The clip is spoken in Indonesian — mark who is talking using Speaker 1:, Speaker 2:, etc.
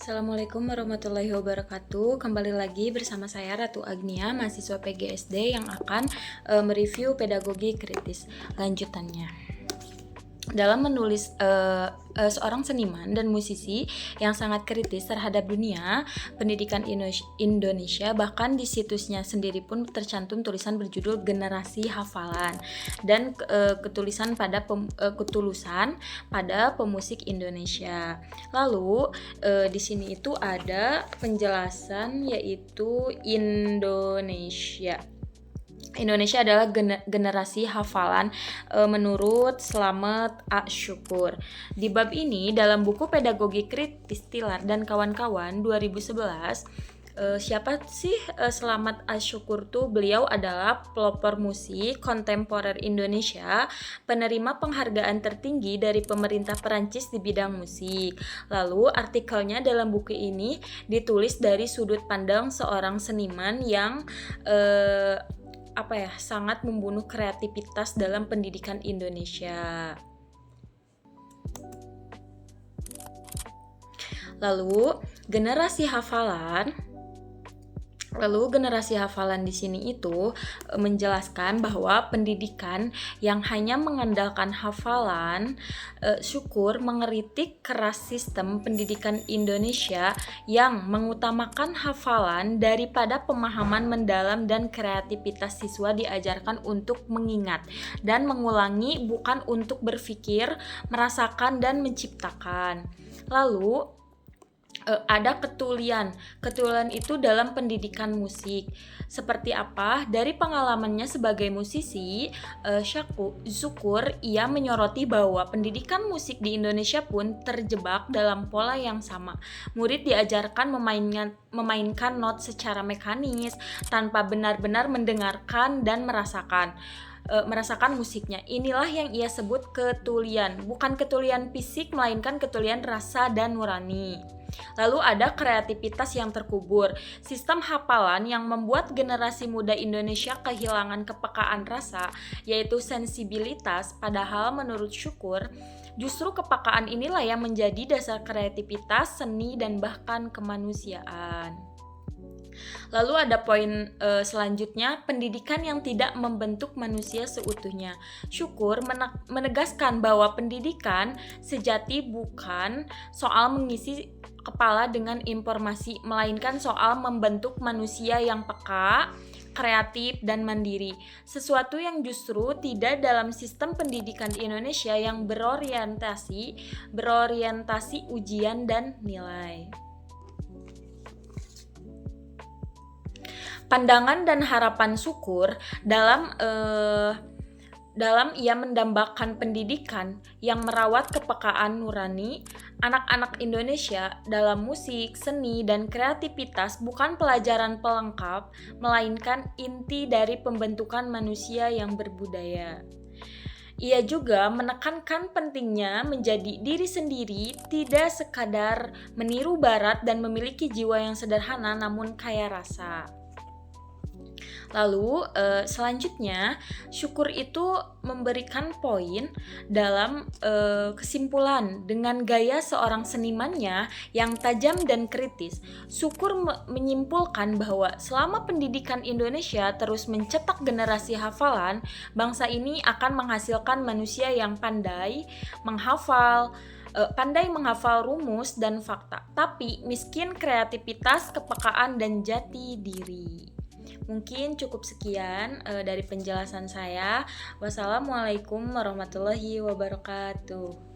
Speaker 1: Assalamualaikum warahmatullahi wabarakatuh. Kembali lagi bersama saya Ratu Agnia, mahasiswa PGSD yang akan mereview pedagogi kritis lanjutannya. Dalam menulis seorang seniman dan musisi yang sangat kritis terhadap dunia pendidikan Indonesia, bahkan di situsnya sendiri pun tercantum tulisan berjudul Generasi Hafalan dan ketulusan pada pemusik Indonesia. Lalu di sini itu ada penjelasan yaitu Indonesia adalah generasi hafalan menurut Slamet A. Syukur. Di bab ini dalam buku Pedagogi Kritis Tilar dan kawan-kawan 2011, siapa sih Slamet A. Syukur tuh? Beliau adalah pelopor musik kontemporer Indonesia, penerima penghargaan tertinggi dari pemerintah Perancis di bidang musik. Lalu artikelnya dalam buku ini ditulis dari sudut pandang seorang seniman yang sangat membunuh kreativitas dalam pendidikan Indonesia. Lalu generasi hafalan di sini itu menjelaskan bahwa pendidikan yang hanya mengandalkan hafalan, Syukur mengeritik keras sistem pendidikan Indonesia yang mengutamakan hafalan daripada pemahaman mendalam dan kreativitas siswa diajarkan untuk mengingat dan mengulangi, bukan untuk berpikir, merasakan, dan menciptakan. Lalu ada ketulian itu dalam pendidikan musik. Seperti apa? Dari pengalamannya sebagai musisi, Syukur ia menyoroti bahwa pendidikan musik di Indonesia pun terjebak dalam pola yang sama. Murid diajarkan memainkan not secara mekanis tanpa benar-benar mendengarkan dan merasakan musiknya. Inilah yang ia sebut ketulian, bukan ketulian fisik melainkan ketulian rasa dan nurani. Lalu ada kreativitas yang terkubur, sistem hafalan yang membuat generasi muda Indonesia kehilangan kepekaan rasa, yaitu sensibilitas, padahal menurut Syukur, justru kepekaan inilah yang menjadi dasar kreativitas, seni, dan bahkan kemanusiaan. Lalu ada poin selanjutnya, pendidikan yang tidak membentuk manusia seutuhnya. Syukur menegaskan bahwa pendidikan sejati bukan soal mengisi kepala dengan informasi, melainkan soal membentuk manusia yang peka, kreatif, dan mandiri. Sesuatu yang justru tidak dalam sistem pendidikan Indonesia yang berorientasi ujian dan nilai. Pandangan dan harapan Syukur dalam ia mendambakan pendidikan yang merawat kepekaan nurani anak-anak Indonesia dalam musik, seni, dan kreativitas bukan pelajaran pelengkap, melainkan inti dari pembentukan manusia yang berbudaya. Ia juga menekankan pentingnya menjadi diri sendiri, tidak sekadar meniru barat dan memiliki jiwa yang sederhana namun kaya rasa. Lalu selanjutnya Syukur itu memberikan poin dalam kesimpulan dengan gaya seorang senimannya yang tajam dan kritis. Syukur menyimpulkan bahwa selama pendidikan Indonesia terus mencetak generasi hafalan, bangsa ini akan menghasilkan manusia yang pandai menghafal rumus dan fakta, tapi miskin kreativitas, kepekaan, dan jati diri. Mungkin cukup sekian dari penjelasan saya. Wassalamualaikum warahmatullahi wabarakatuh.